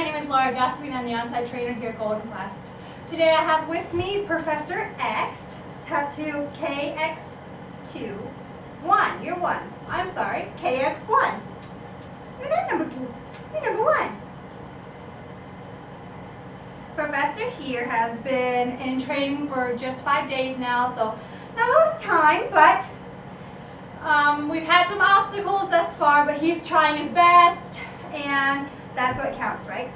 my name is Laura Guthrie and I'm the on-site trainer here at Golden Quest. Today I have with me Professor X, tattoo kx2, 1, you're 1, I'm sorry, kx1. You're not number 2, you're number 1. Professor here has been in training for just 5 days now, so not a lot of time, but we've had some obstacles thus far, but he's trying his best, and that's what counts, right?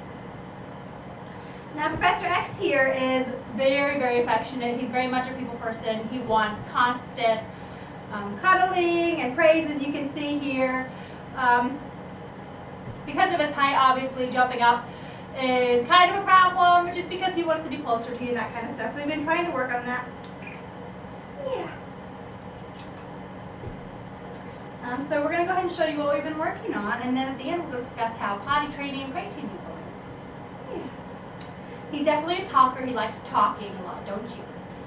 Now, Professor X here is very, very affectionate. He's very much a people person. He wants constant cuddling and praise, as you can see here. Because of his height, obviously, jumping up is kind of a problem, just because he wants to be closer to you and that kind of stuff. So we've been trying to work on that. Yeah. So we're going to go ahead and show you what we've been working on, and then at the end we'll discuss how potty training and crate training is going. Yeah. He's definitely a talker. He likes talking a lot, don't you?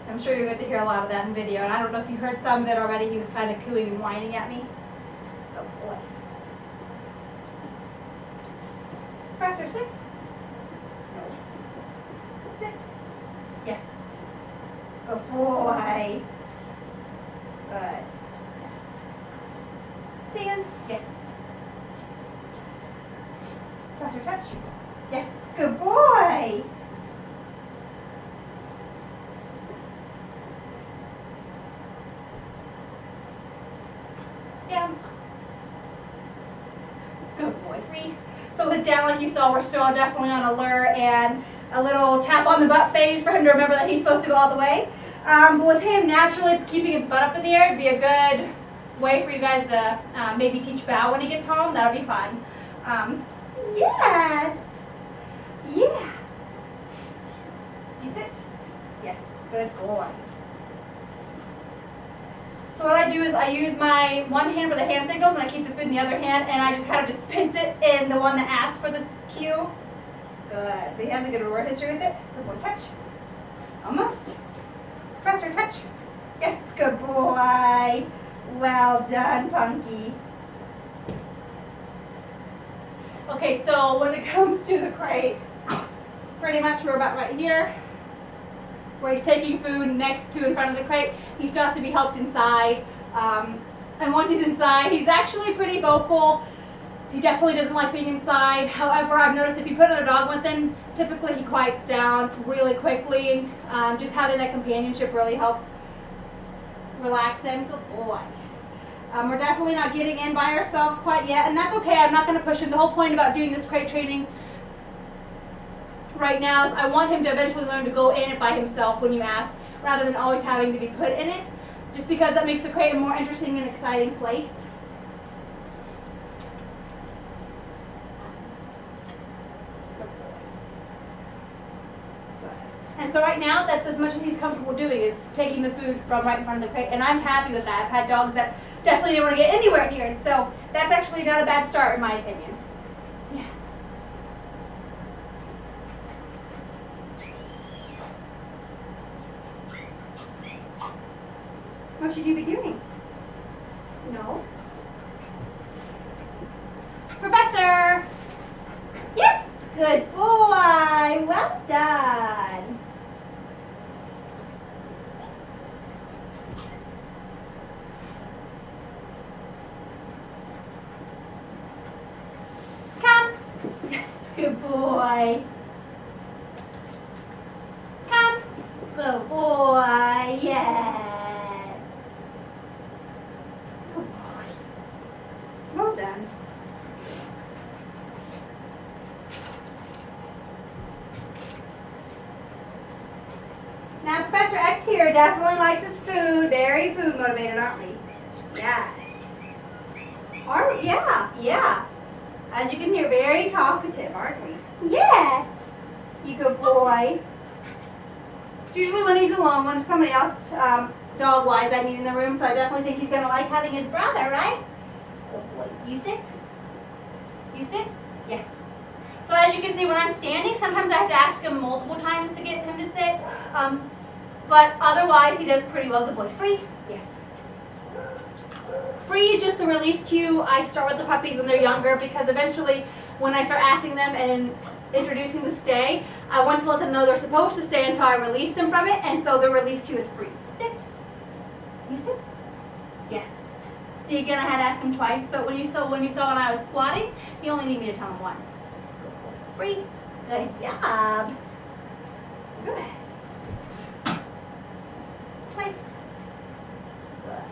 I'm sure you're going to hear a lot of that in video, and I don't know if you heard some of it already. He was kind of cooing and whining at me. Oh boy. Professor, sit. No. Sit. Yes. Good boy. Good. Stand. Yes. Professor, touch. Yes. Good boy. Down. Good boy. Free. So with down, like you saw, we're still definitely on alert, and a little tap on the butt phase for him to remember that he's supposed to go all the way. But with him naturally keeping his butt up in the air, it'd be a good way for you guys to maybe teach bow when he gets home. That'll be fun. Yes. Yeah. You sit. Yes. Good boy. So what I do is I use my one hand for the hand signals, and I keep the food in the other hand, and I just kind of dispense it in the one that asks for the cue. Good. So he has a good reward history with it. Good boy. Touch. Almost. Professor, touch. Yes. Good boy. Well done, Punky. Okay, so when it comes to the crate, pretty much we're about right here, where he's taking food next to in front of the crate. He still has to be helped inside. And once he's inside, he's actually pretty vocal. He definitely doesn't like being inside. However, I've noticed if you put another dog with him, typically he quiets down really quickly. Just having that companionship really helps relax him. Good boy. We're definitely not getting in by ourselves quite yet, and that's okay. I'm not going to push him. The whole point about doing this crate training right now is I want him to eventually learn to go in it by himself when you ask, rather than always having to be put in it, just because that makes the crate a more interesting and exciting place. And so right now, that's as much as he's comfortable doing, is taking the food from right in front of the crate, and I'm happy with that. I've had dogs that definitely didn't want to get anywhere near it, so that's actually not a bad start in my opinion. Yeah. What should you be doing? No. Professor! Yes! Good boy! Well done! Come! Yes, good boy! Come! Good boy! Yes! Good boy! Well done! Now, Professor X here definitely likes his food. Very food motivated, aren't we? Yes. Are we? Yeah, yeah. As you can hear, very talkative, aren't we? Yes. You good boy. It's usually when he's alone, when somebody else, dog-wise, I mean in the room, so I definitely think he's going to like having his brother, right? Good boy. You sit. You sit. Yes. So as you can see, when I'm standing, sometimes I have to ask him multiple times to get him to sit. But otherwise, he does pretty well. Good boy. Free? Yes. Free is just the release cue. I start with the puppies when they're younger, because eventually when I start asking them and introducing the stay, I want to let them know they're supposed to stay until I release them from it, and so the release cue is free. Sit. You sit. Yes. See, again, I had to ask him twice, but when you saw when I was squatting, you only need me to tell him once. Free. Good job. Good. Place. Good.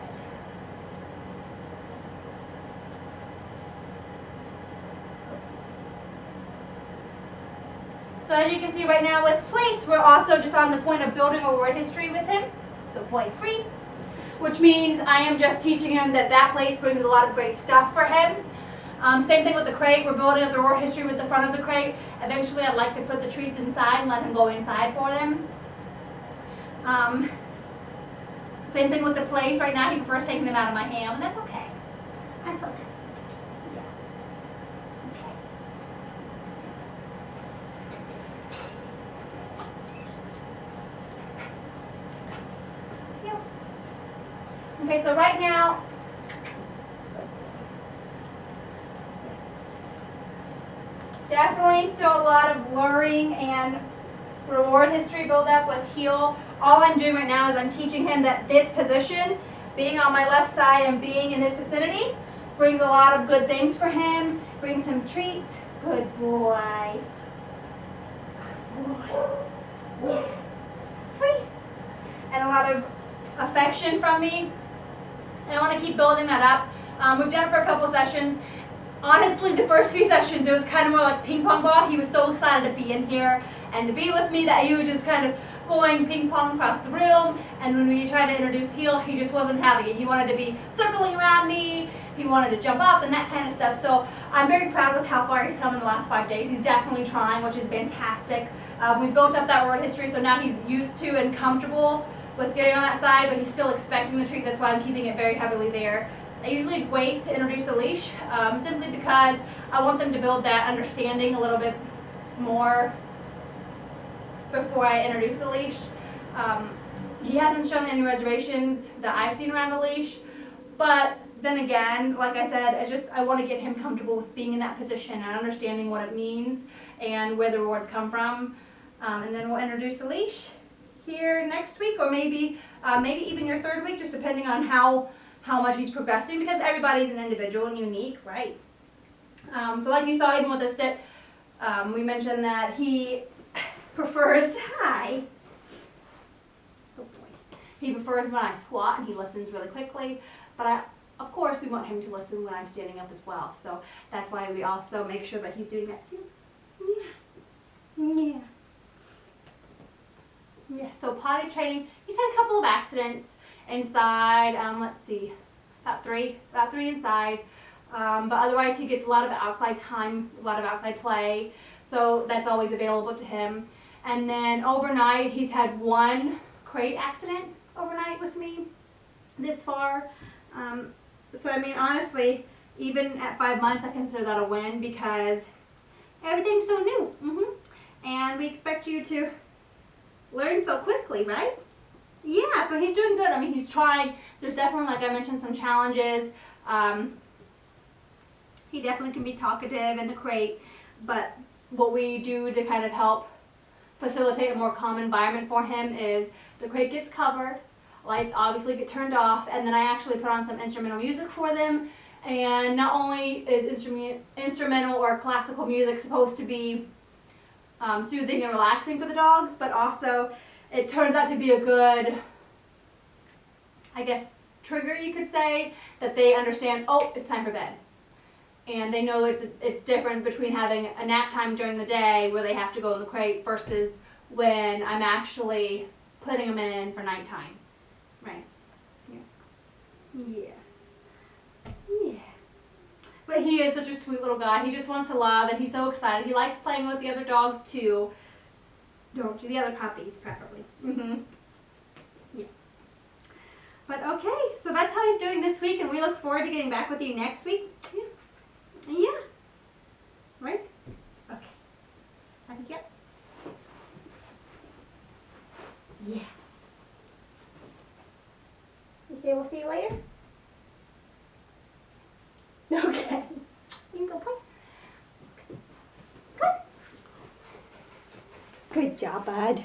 So as you can see right now with place, we're also just on the point of building a word history with him. Good boy, free. Which means I am just teaching him that that place brings a lot of great stuff for him. Same thing with the crate. We're building up the word history with the front of the crate. Eventually I'd like to put the treats inside and let him go inside for them. Same thing with the place. Right now he prefers taking them out of my hand, and that's okay. That's okay. Yeah. Okay. Yeah. Okay, so right now, definitely still a lot of luring and reward history build up with heel. All I'm doing right now is I'm teaching him that this position, being on my left side and being in this vicinity, brings a lot of good things for him, brings him treats. Good boy. Good boy. Yeah. Free. And a lot of affection from me. And I want to keep building that up. We've done it for a couple sessions. Honestly, the first few sessions, it was kind of more like ping pong ball. He was so excited to be in here and to be with me that he was just kind of going ping pong across the room. And when we tried to introduce heel, he just wasn't having it. He wanted to be circling around me. He wanted to jump up and that kind of stuff. So I'm very proud with how far he's come in the last 5 days. He's definitely trying, which is fantastic. We built up that word history, so now he's used to and comfortable with getting on that side, but he's still expecting the treat. That's why I'm keeping it very heavily there. I usually wait to introduce the leash, simply because I want them to build that understanding a little bit more before I introduce the leash. He hasn't shown any reservations that I've seen around the leash, but then again, like I said, it's just I want to get him comfortable with being in that position and understanding what it means and where the rewards come from. And then we'll introduce the leash here next week, or maybe even your 3rd week, just depending on how much he's progressing, because everybody's an individual and unique, right? So like you saw even with the sit, we mentioned that he prefers, hi, oh boy, he prefers when I squat and he listens really quickly, but of course we want him to listen when I'm standing up as well, so that's why we also make sure that he's doing that too. Yeah. Yes, so potty training, he's had a couple of accidents inside, let's see, about three inside, but otherwise he gets a lot of outside time, a lot of outside play, so that's always available to him. And then overnight, he's had 1 crate accident overnight with me this far. So I mean, honestly, even at 5 months, I consider that a win because everything's so new. And we expect you to learn so quickly, right? Yeah, so he's doing good. I mean, he's trying. There's definitely, like I mentioned, some challenges. He definitely can be talkative in the crate, but what we do to kind of help facilitate a more calm environment for him is the crate gets covered, lights obviously get turned off, and then I actually put on some instrumental music for them. And not only is instrumental or classical music supposed to be soothing and relaxing for the dogs, but also it turns out to be a good, I guess, trigger, you could say, that they understand, oh, it's time for bed. And they know it's different between having a nap time during the day where they have to go in the crate versus when I'm actually putting them in for nighttime. Right? Yeah. Yeah. But he is such a sweet little guy. He just wants to love, and he's so excited. He likes playing with the other dogs too. Don't you? The other puppies, preferably. Yeah. But okay, so that's how he's doing this week, and we look forward to getting back with you next week. Yeah. Yeah. Right? Okay. I think, yep. Yeah. You say we'll see you later? Okay. You can go play. Good. Good job, bud.